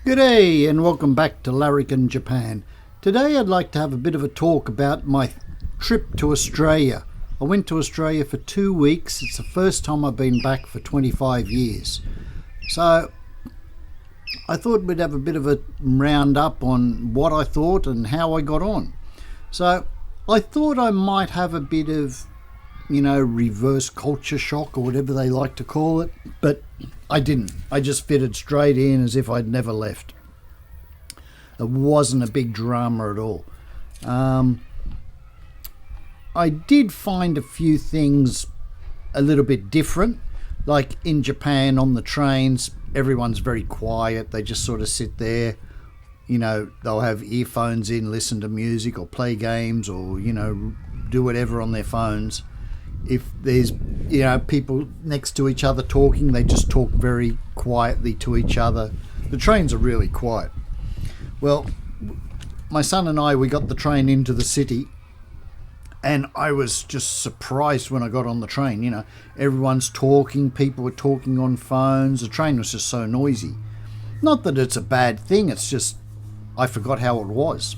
G'day and welcome back to Larrikin, Japan. Today I'd like to have a bit of a talk about my trip to Australia. I went to Australia for 2 weeks. It's the first time I've been back for 25 years. So I thought we'd have a bit of a round up on what I thought and how I got on. So I thought I might have a bit of, reverse culture shock or whatever they like to call it, but I didn't. I just fitted straight in as if I'd never left. It wasn't a big drama at all. I did find a few things a little bit different. Like in Japan on the trains, everyone's very quiet. They just sort of sit there. They'll have earphones in, listen to music or play games or, do whatever on their phones. If there's, people next to each other talking, they just talk very quietly to each other. The trains are really quiet. Well, my son and I, we got the train into the city, and I was just surprised when I got on the train. Everyone's talking, people were talking on phones. The train was just so noisy. Not that it's a bad thing, it's just I forgot how it was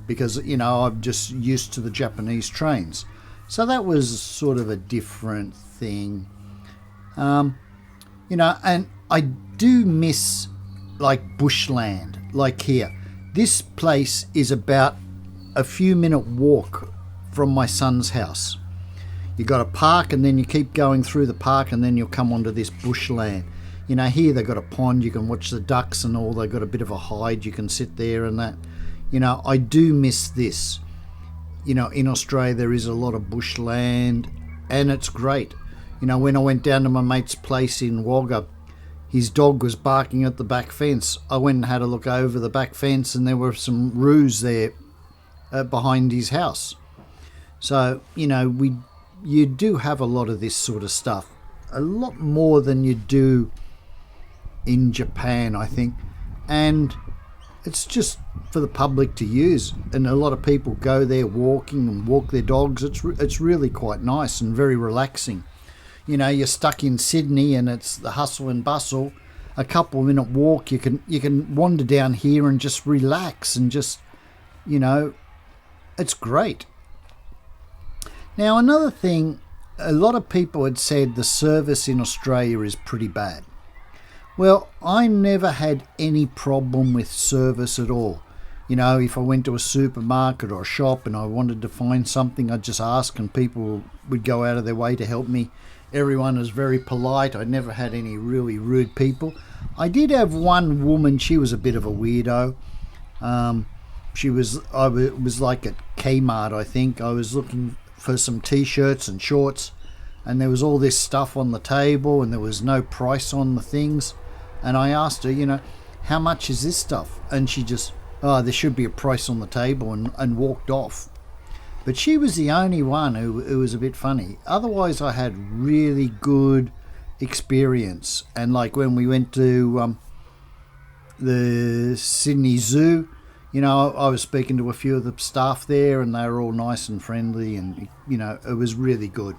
because, I'm just used to the Japanese trains. So that was sort of a different thing. And I do miss like bushland, like here. This place is about a few minute walk from my son's house. You got a park and then you keep going through the park and then you'll come onto this bushland. Here they've got a pond, you can watch the ducks and all. They've got a bit of a hide, you can sit there and that. I do miss this. In Australia there is a lot of bushland and it's great. When I went down to my mate's place in Wagga, his dog was barking at the back fence. I went and had a look over the back fence and there were some roos there behind his house. So, you do have a lot of this sort of stuff. A lot more than you do in Japan, I think. And it's just for the public to use, and a lot of people go there walking and walk their dogs. It's really quite nice and very relaxing. You're stuck in Sydney and it's the hustle and bustle. A couple of minute walk, you can wander down here and just relax and just, it's great. Now another thing, a lot of people had said the service in Australia is pretty bad. Well, I never had any problem with service at all. If I went to a supermarket or a shop and I wanted to find something, I'd just ask and people would go out of their way to help me. Everyone was very polite. I never had any really rude people. I did have one woman, she was a bit of a weirdo. I was like at Kmart, I think. I was looking for some t-shirts and shorts and there was all this stuff on the table and there was no price on the things. And I asked her, how much is this stuff? And she just, there should be a price on the table and walked off. But she was the only one who was a bit funny. Otherwise, I had really good experience. And like when we went to the Sydney Zoo, I was speaking to a few of the staff there and they were all nice and friendly and, it was really good.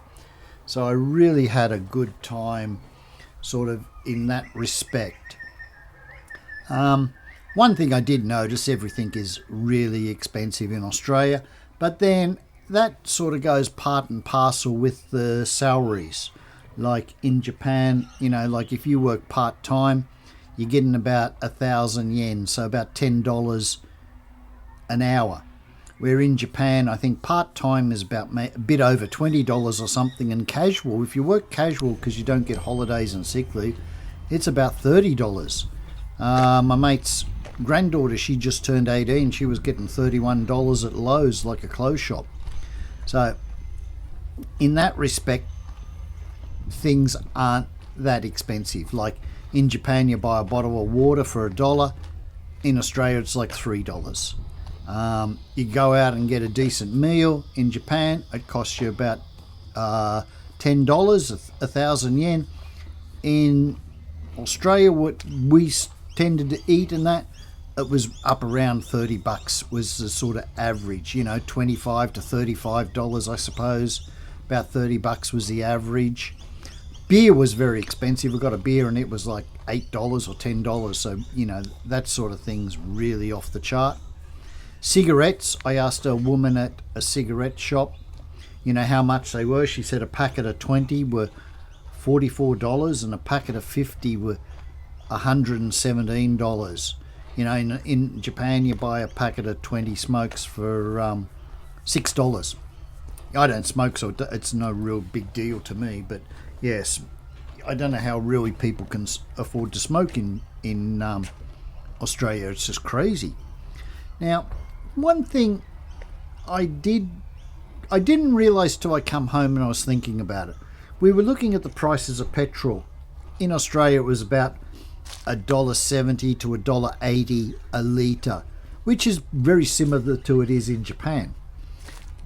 So I really had a good time sort of in that respect. One thing I did notice, everything is really expensive in Australia, but then that sort of goes part and parcel with the salaries. Like in Japan, like if you work part-time, you're getting about 1,000 yen, so about $10 an hour. Where in Japan, I think part-time is about a bit over $20 or something, and casual, if you work casual because you don't get holidays and sick leave, it's about $30. My mate's granddaughter, she just turned 18. She was getting $31 at Lowe's, like a clothes shop. So in that respect, things aren't that expensive. Like in Japan, you buy a bottle of water for $1. In Australia, it's like $3. You go out and get a decent meal. In Japan, it costs you about $10, 1,000 yen. In Australia, what we tended to eat and that, it was up around $30 was the sort of average, $25 to $35, I suppose. About $30 was the average. Beer was very expensive. We got a beer and it was like $8 or $10. So, that sort of thing's really off the chart. Cigarettes, I asked a woman at a cigarette shop, how much they were. She said a packet of 20 were $44 and a packet of 50 were $117. In Japan, you buy a packet of 20 smokes for $6. I don't smoke, so it's no real big deal to me. But yes, I don't know how really people can afford to smoke in Australia. It's just crazy. Now, one thing I didn't realise till I come home and I was thinking about it. We were looking at the prices of petrol. In Australia, it was about $1.70 to $1.80 a litre, which is very similar to it is in Japan.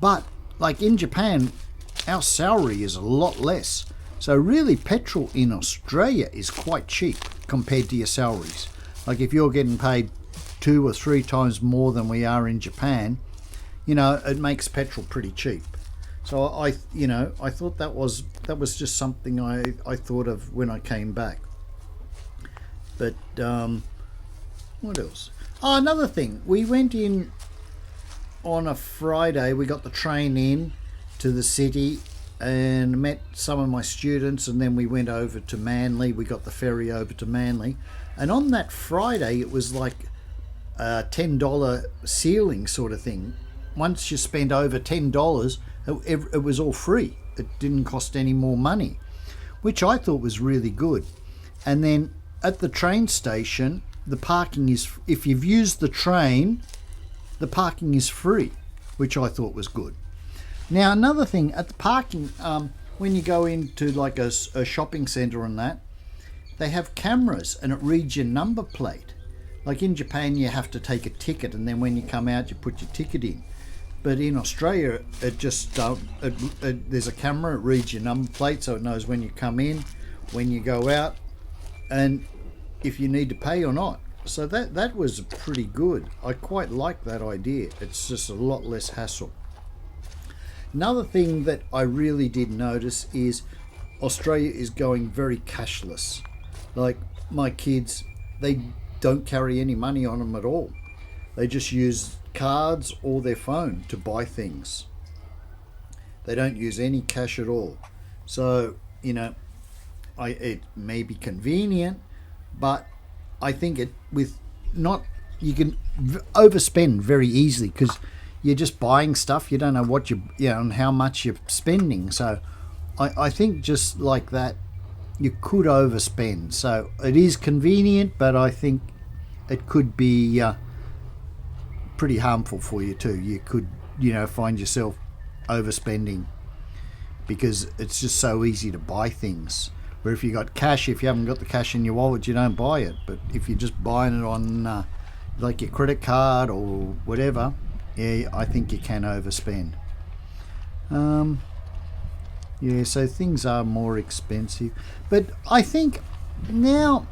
But like in Japan, our salary is a lot less. So really, petrol in Australia is quite cheap compared to your salaries. Like if you're getting paid 2 or 3 times more than we are in Japan, it makes petrol pretty cheap. So I thought that was just something I thought of when I came back. But what else? Oh, another thing. We went in on a Friday. We got the train in to the city and met some of my students, and then we went over to Manly. We got the ferry over to Manly, and on that Friday it was like a $10 ceiling sort of thing. Once you spent over $10, it was all free. It didn't cost any more money, which I thought was really good. And then at the train station, the parking is, if you've used the train, the parking is free, which I thought was good. Now, another thing, at the parking, when you go into like a shopping centre and that, they have cameras and it reads your number plate. Like in Japan, you have to take a ticket, and then when you come out, you put your ticket in. But in Australia, it just there's a camera, it reads your number plate, so it knows when you come in, when you go out, and if you need to pay or not. So that was pretty good. I quite like that idea. It's just a lot less hassle. Another thing that I really did notice is Australia is going very cashless. Like my kids, they don't carry any money on them at all. They just use cards or their phone to buy things. They don't use any cash at all. So, it may be convenient, but I think you can overspend very easily because you're just buying stuff. You don't know what and how much you're spending. So I think just like that, you could overspend. So it is convenient, but I think it could be pretty harmful for you too. You could, find yourself overspending because it's just so easy to buy things. Where if you got cash, if you haven't got the cash in your wallet, you don't buy it. But if you're just buying it on like your credit card or whatever, yeah, I think you can overspend. So things are more expensive. But I think now,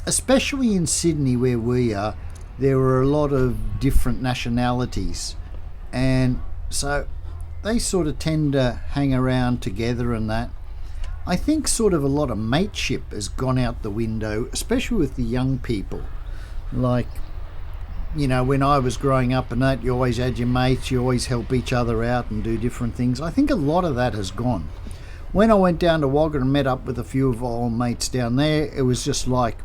especially in Sydney where we are, there are a lot of different nationalities. And so they sort of tend to hang around together and that. I think sort of a lot of mateship has gone out the window, especially with the young people. Like, when I was growing up and that, you always had your mates, you always help each other out and do different things. I think a lot of that has gone. When I went down to Wagga and met up with a few of our old mates down there, it was just like,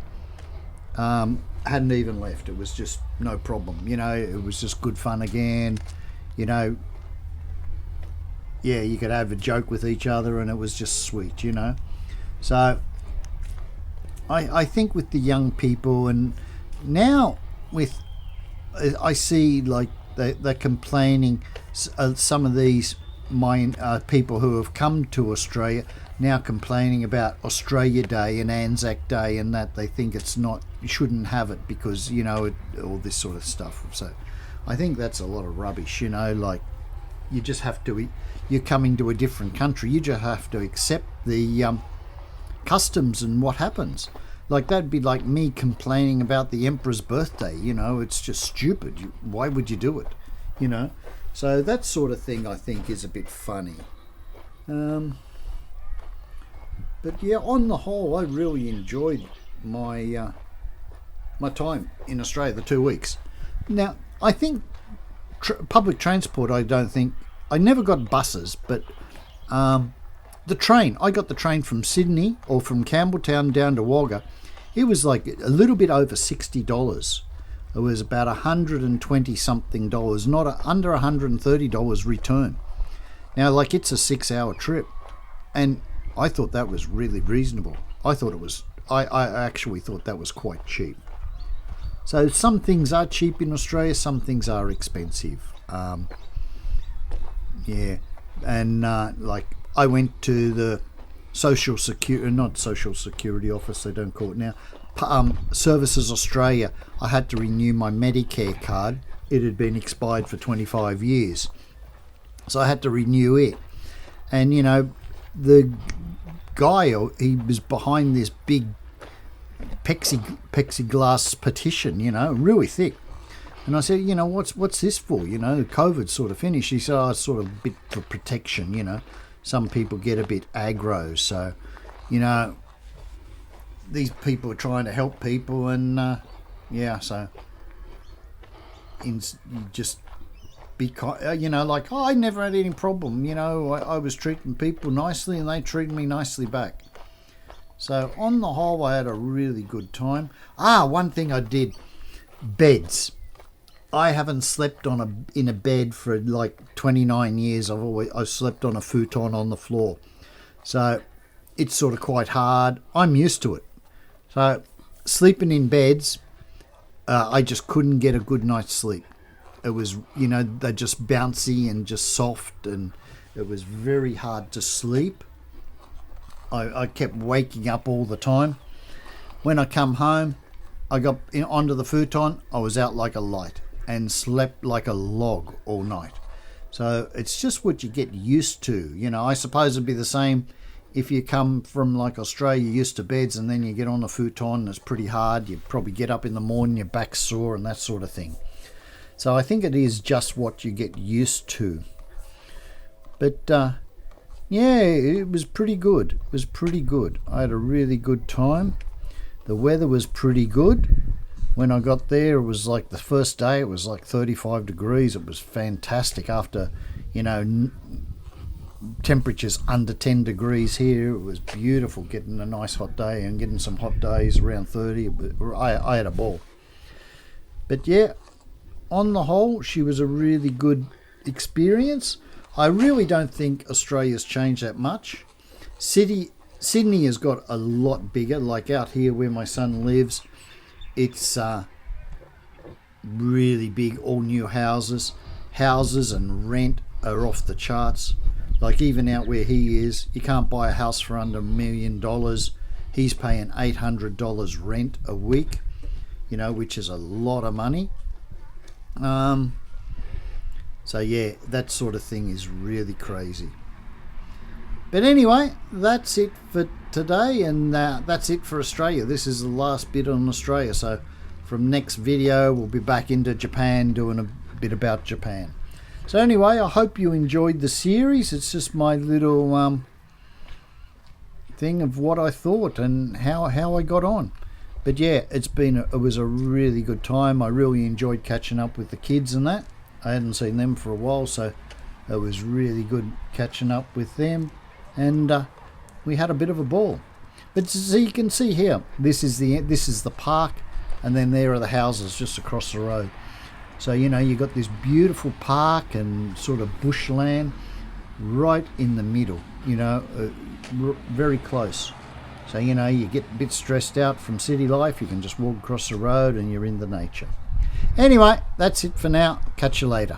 hadn't even left. It was just no problem. It was just good fun again. Yeah, you could have a joke with each other and it was just sweet, So I think with the young people, and now I see like they're complaining, some of these people who have come to Australia now complaining about Australia Day and Anzac Day and that they think it's not, you shouldn't have it because, all this sort of stuff. So I think that's a lot of rubbish, like you just have to, you're coming to a different country, you just have to accept the customs and what happens. Like that'd be like me complaining about the emperor's birthday, it's just stupid. Why would you do it? So that sort of thing I think is a bit funny. But yeah, on the whole, I really enjoyed my my time in Australia, the 2 weeks. Now, I think public transport, I never got buses, but the train, I got the train from Sydney or from Campbelltown down to Wagga. It was like a little bit over $60. It was about $120 something, not under $130 return. Now, like, it's a 6-hour trip, and I thought that was really reasonable. I actually thought that was quite cheap. So some things are cheap in Australia, some things are expensive. Yeah, and like, I went to the not Social Security office, they don't call it now, Services Australia. I had to renew my Medicare card. It had been expired for 25 years. So I had to renew it. And, you know, the guy, he was behind this big plexiglass petition, you know, really thick. And I said, you know, what's this for? You know, COVID's sort of finished. He said, oh, it's sort of a bit for protection, you know. Some people get a bit aggro. So, you know, these people are trying to help people. And, yeah, so you just be, you know, like, oh, I never had any problem. You know, I was treating people nicely and they treated me nicely back. So on the whole, I had a really good time. One thing I did, beds. I haven't slept in a bed for like 29 years. I've slept on a futon on the floor. So it's sort of quite hard. I'm used to it. So sleeping in beds, I just couldn't get a good night's sleep. It was, you know, they're just bouncy and just soft, and it was very hard to sleep. I kept waking up all the time. When I come home, I got onto the futon, I was out like a light and slept like a log all night. So it's just what you get used to. You know, I suppose it'd be the same if you come from like Australia, you're used to beds, and then you get on the futon and it's pretty hard. You probably get up in the morning, your back's sore and that sort of thing. So I think it is just what you get used to. But yeah, it was pretty good. It was pretty good. I had a really good time. The weather was pretty good. When I got there, it was like the first day, it was like 35 degrees. It was fantastic after, you know, temperatures under 10 degrees here. It was beautiful getting a nice hot day and getting some hot days around 30. I had a ball. But yeah, on the whole, she was a really good experience. I really don't think Australia's changed that much. Sydney has got a lot bigger. Like out here where my son lives, it's really big, all new houses. Houses and rent are off the charts. Like even out where he is, you can't buy a house for under $1 million. He's paying $800 rent a week, you know, which is a lot of money. So yeah, that sort of thing is really crazy. But anyway, that's it for today, and that's it for Australia. This is the last bit on Australia. So from next video, we'll be back into Japan, doing a bit about Japan. So anyway, I hope you enjoyed the series. It's just my little thing of what I thought and how I got on. But yeah, it was a really good time. I really enjoyed catching up with the kids and that. I hadn't seen them for a while, so it was really good catching up with them. And we had a bit of a ball. But so you can see here, this is the park, and then there are the houses just across the road. So, you know, you got this beautiful park and sort of bushland right in the middle, you know, very close. So, you know, you get a bit stressed out from city life, you can just walk across the road and you're in the nature. Anyway, that's it for now. Catch you later.